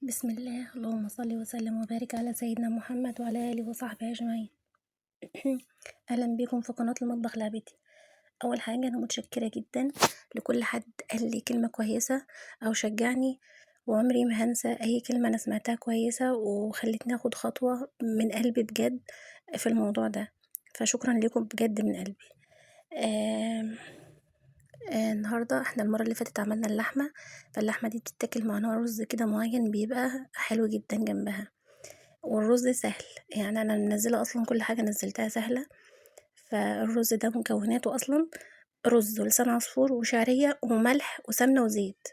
بسم الله، اللهم صل وسلم وبارك على سيدنا محمد وعلى آله وصحبه أجمعين. أهلا بكم في قناة المطبخ لعبتي. أول حاجة أنا متشكرة جدا لكل حد قال لي كلمة كويسة أو شجعني، وعمري ما هنسى أي كلمة أنا سمعتها كويسة وخلتني أخد خطوة من قلبي بجد في الموضوع ده، فشكرا لكم بجد من قلبي. آم، النهاردة احنا المرة اللي فاتت عملنا اللحمة، فاللحمة دي بتتاكل مع نوع رز كده معين بيبقى حلو جدا جنبها، والرز سهل. يعني انا منزله اصلا كل حاجه نزلتها سهله. فالرز ده مكوناته اصلا رز ولسان عصفور وشعريه وملح وسمنه وزيت.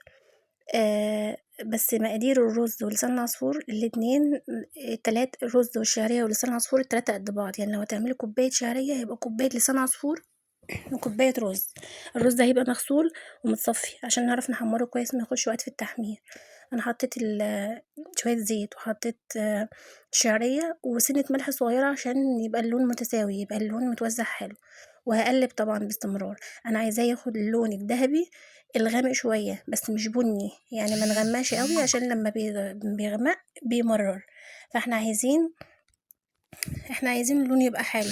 بس مقادير الرز ولسان العصفور الاتنين، التلات الرز والشعريه ولسان العصفور التلاته قد بعض. يعني لو هتعملي كوبايه شعريه هيبقى كوبايه لسان عصفور وكوبايه رز. الرز ده هيبقى مغسول ومتصفي عشان نعرف نحمره كويس ما ياخدش وقت في التحمير. انا حطيت شويه زيت، وحطيت شعريه وسنه ملح صغيره عشان يبقى اللون متساوي، يبقى اللون متوزع حلو. وهقلب طبعا باستمرار. انا عايزاه ياخد اللون الذهبي الغامق شويه بس مش بني، يعني ما نغمقش قوي عشان لما بيغمق بيمرر. فاحنا عايزين اللون يبقى حلو.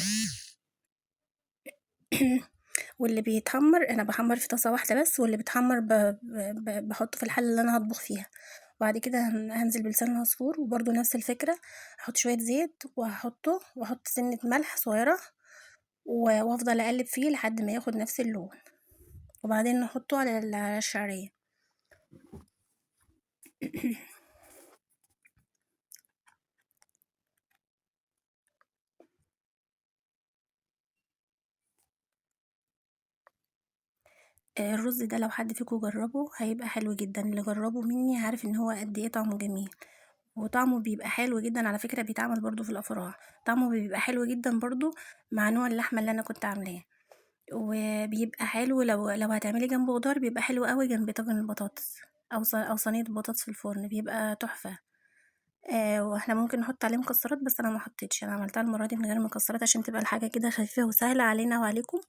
واللي بيتحمر انا بحمر في طاسه واحده بس، واللي بيتحمر بحطه في الحله اللي انا هطبخ فيها. وبعد كده هنزل بلسان العصفور وبرده نفس الفكره، هحط شويه زيت واحط سنه ملح صغيره وافضل اقلب فيه لحد ما ياخد نفس اللون، وبعدين نحطه على الشعريه. الرز ده لو حد فيكم جربه هيبقى حلو جدا، اللي جربه مني عارف ان هو قد ايه طعمه جميل. وطعمه بيبقى حلو جدا على فكرة، بيتعمل برضو في الافراح. طعمه بيبقى حلو جدا برضو مع نوع اللحمة اللي انا كنت عاملاه. وبيبقى حلو لو هتعملي جنبه خضار، بيبقى حلو قوي جنب طاجن البطاطس او صينية بطاطس في الفرن، بيبقى تحفة. واحنا ممكن نحط عليه مكسرات بس انا ما حطيتش، انا عملتها المرة دي من غير مكسرات عشان تبقى الحاجة كده خفيفة وسهلة علينا وعليكم.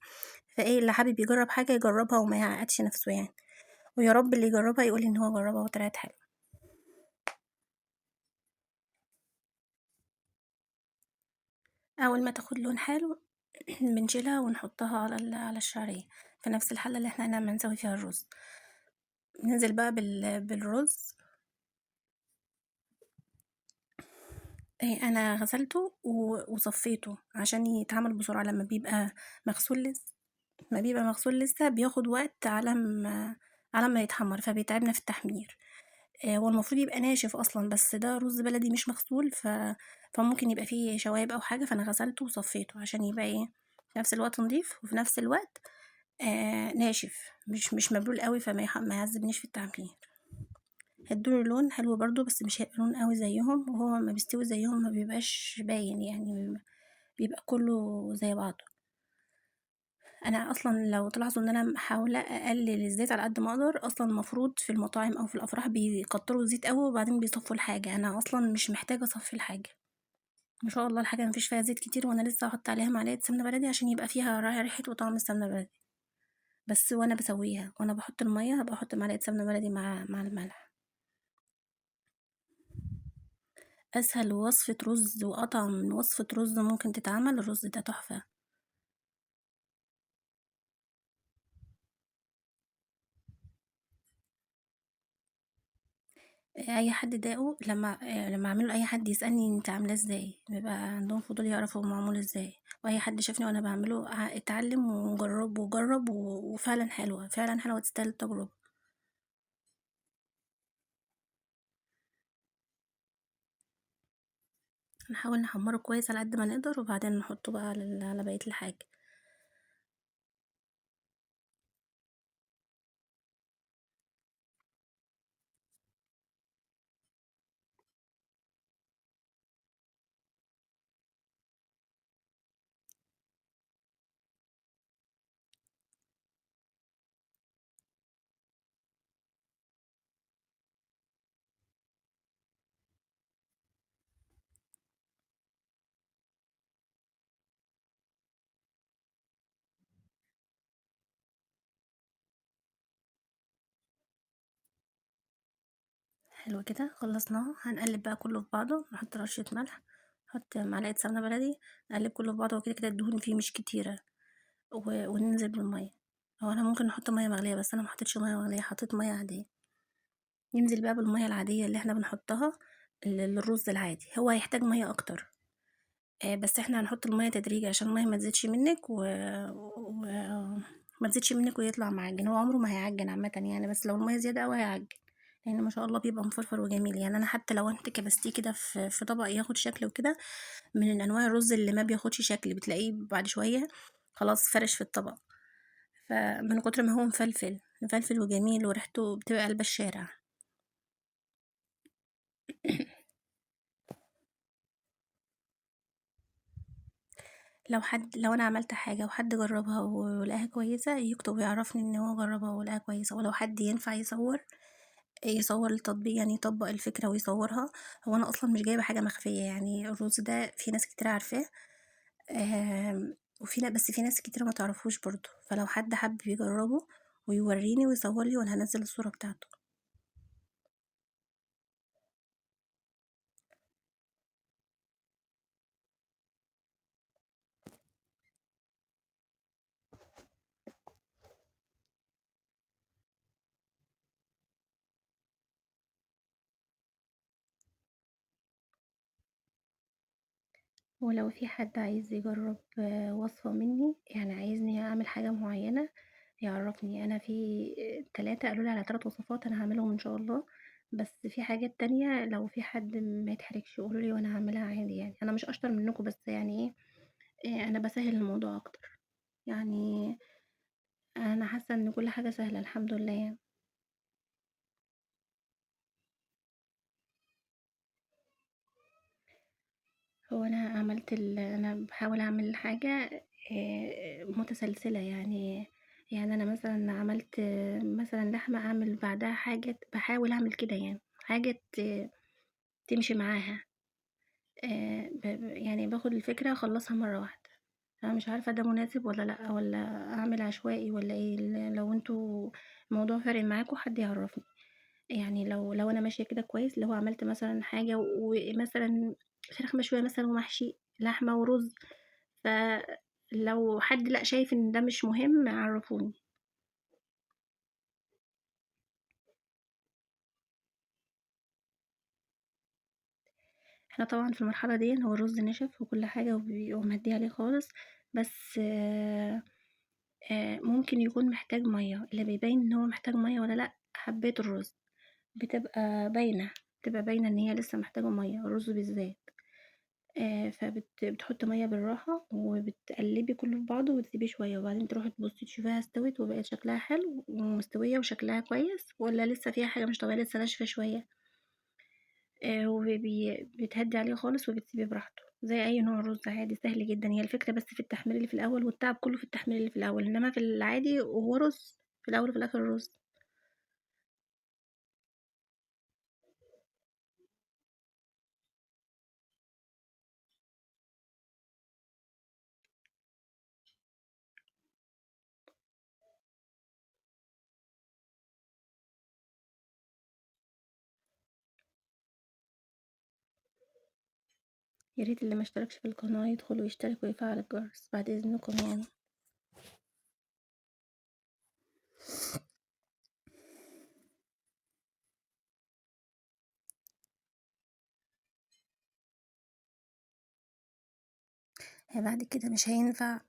فايه اللي حابب يجرب حاجة يجربها وما يعقدش نفسه يعني. ويا رب اللي يجربها يقول ان هو جربها وطلعت حلوة. اول ما تاخد لون حلو بنشيلها ونحطها على الشعرية في نفس الحلة اللي احنا هنعمل نسوي فيها الرز. ننزل بقى بالرز. انا غسلته وصفيته عشان يتعمل بسرعة. لما بيبقى مغسول لسه بياخد وقت على ما يتحمر، فبيتعبنا في التحمير. هو المفروض يبقى ناشف اصلا، بس ده رز بلدي مش مغسول فممكن يبقى فيه شوايب او حاجة، فانا غسلته وصفيته عشان يبقى ايه في نفس الوقت نضيف وفي نفس الوقت ناشف، مش مبلول قوي ما يعذبنيش في التعمير. هيدوله لون حلو برضو بس مش هيبقى لون قوي زيهم، وهو ما بيستوي زيهم ما بيبقاش باين يعني، بيبقى كله زي بعضه. انا اصلا لو تلاحظوا ان انا محاوله اقلل الزيت على قد ما اقدر. اصلا المفروض في المطاعم او في الافراح بيكتروا الزيت قوي وبعدين بيصفوا الحاجه، انا اصلا مش محتاجه اصفي الحاجه. ما شاء الله الحاجه مفيش فيها زيت كتير، وانا لسه هحط عليها معلقه سمنه بلدي عشان يبقى فيها ريحه وطعم السمنه البلدي. بس وانا بسويها وانا بحط الميه هبقى احط معلقه سمنه بلدي مع الملح. اسهل وصفه رز واطعم من وصفه رز ممكن تتعمل الرز ده تحفه. اي حد داقه لما اعمله اي حد يسالني انت عاملاه ازاي، بيبقى عندهم فضول يعرفوا هو معمول ازاي. واي حد شافني وانا بعمله اتعلم وجرب وفعلا حلوه، فعلا حلوه تستاهل التجربه. نحاول نحمره كويس على قد ما نقدر وبعدين نحطه بقى على بقيه الحاجه. حلو كده خلصناه، هنقلب بقى كله في بعضه، نحط رشة ملح، نحط معلقة سمنة بلدي، نقلب كله في بعضه، وكده كده الدهون فيه مش كتيرة، وننزل بالمية. هو انا ممكن نحط مية مغلية، بس انا محطتش مية مغلية، حطيت مية عادية. ننزل بقى بالمية العادية اللي احنا بنحطها للرز العادي، هو هيحتاج مية اكتر. بس احنا هنحط المية تدريجي عشان المية ما تزيدش منك ما تزيدش منك ويطلع معجن. هو عمره ما هيعجن عامة يعني، بس لو المية زيادة اوي هيعجن، لان ما شاء الله بيبقى مفرفر وجميل يعني. انا حتى لو انت كبستيه كده في طبق ياخد شكل وكده، من انواع الرز اللي ما بياخدش شكل، بتلاقيه بعد شوية خلاص فرش في الطبق، فمن كتر ما هو مفلفل وجميل وريحته بتبقى قلب الشارع. لو انا عملت حاجة وحد جربها ولقاها كويسة يكتب ويعرفني ان هو جربها ولقاها كويسة، ولو حد ينفع يصور التطبيق يعني، يطبق الفكرة ويصورها. هو انا اصلا مش جايبة حاجة مخفية يعني، الرز ده في ناس كتير عارفاه، بس في ناس كتير ما تعرفوش برضو، فلو حد حب يجربه ويوريني ويصور لي وانا هنزل الصورة بتاعته. ولو في حد عايز يجرب وصفة مني، يعني عايزني اعمل حاجة معينة، يعرفني. انا في 3 قالوا لي على 3 وصفات انا هعملهم ان شاء الله، بس في حاجات تانية لو في حد ما يتحركش يقولوا لي وانا هعملها عادي يعني. انا مش اشطر منكم، بس يعني انا بسهل الموضوع اكتر يعني. انا حاسة ان كل حاجة سهلة الحمد لله يعني. هو أنا باحاول أعمل حاجة متسلسلة يعني. يعني أنا مثلًا عملت مثلًا لحمة، أعمل بعدها حاجة، باحاول أعمل كده يعني، حاجة تمشي معاها. ب ب يعني باخد الفكرة أخلّصها مرّة واحدة. أنا مش عارفة ده مناسب والّا لأ، والّا أعمل عشوائي والّا إيه. لو أنتم الموضوع فارق معاكم حد يعرّفني. يعني لو أنا ماشية كده كويس، اللي هو عملت مثلًا حاجة ومثلًا فراخ مشوية مثلًا ومحشي لحمة ورز، فلو حد لأ شايف إن ده مش مهم عرّفوني. إحنا طبعًا في المرحلة ديًّا هو الرز نشف وكل حاجة ومهدية عليه خالص، بس ممكن يكون محتاج مَيّة، اللي بيبين إن هو محتاج مَيّة والّا لأ حبّاية الرز، بتبقى باينة إن هي لسه محتاجة مَيّة، الرز بالذات. بتحطّي مَيّة بالراحة وبتقلّبي كلّه في بعضه وتسيبيه شوية، وبعدين تروحي تبُصّي تشوفيها استوت وبقت شكلها حلو ومستوية وشكلها كويس، والّا لسه فيها حاجة مش طبيعية لسه ناشفة شوية. بتهدّي عليه خالص وبتسيبيه براحته، زي أي نوع رُز عادي سهل جدًا. هي الفكرة بس في التحمير اللي في الأول، والتعب كلّه في التحمير اللي في الأول، إنّما في العادي هو رُز، في الأول وفي الآخر رُز. يا ريت اللي ما اشتركش في القناة يدخل ويشترك ويفعّل الجرس بعد إذنكم يعني. بعد كده مش هينفع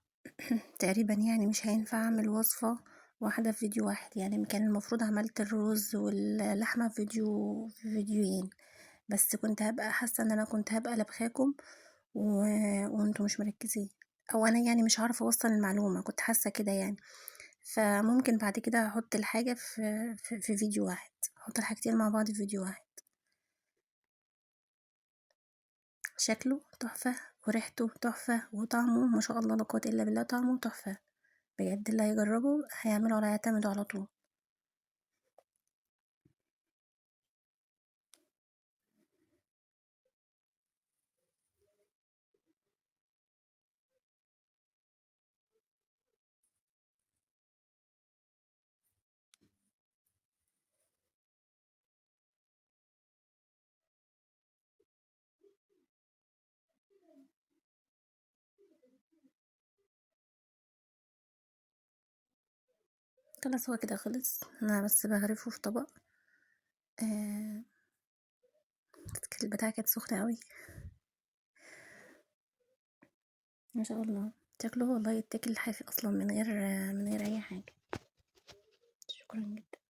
تقريبًا يعني مش هينفع أعمل وصفة واحدة في فيديو واحد، يعني كان المفروض عملت الرز واللحمة في فيديوهين، بس كنت هابقى حاسة إن أنا كنت هابقى لابخاكم و وأنتم مش مركزين، أو أنا يعني مش هاعرف أوصّل المعلومة، كنت حاسة كده يعني. فممكن بعد كده أحط الحاجة في فيديو واحد، أحط الحاجتين مع بعض في فيديو واحد. شكله تحفة وريحته تحفة وطعمه ما شاء الله لا قوة إلا بالله، طعمه تحفة. بجد اللي هيجربه هيعمله ولا هيعتمده على طول. خلاص هو كده خلص، انا بس بغرفه في طبق. آه، البتاعة كانت سخنة قوي ما شاء الله. شكله والله يتاكل حافي اصلا من غير اي حاجة. شكرا جدا.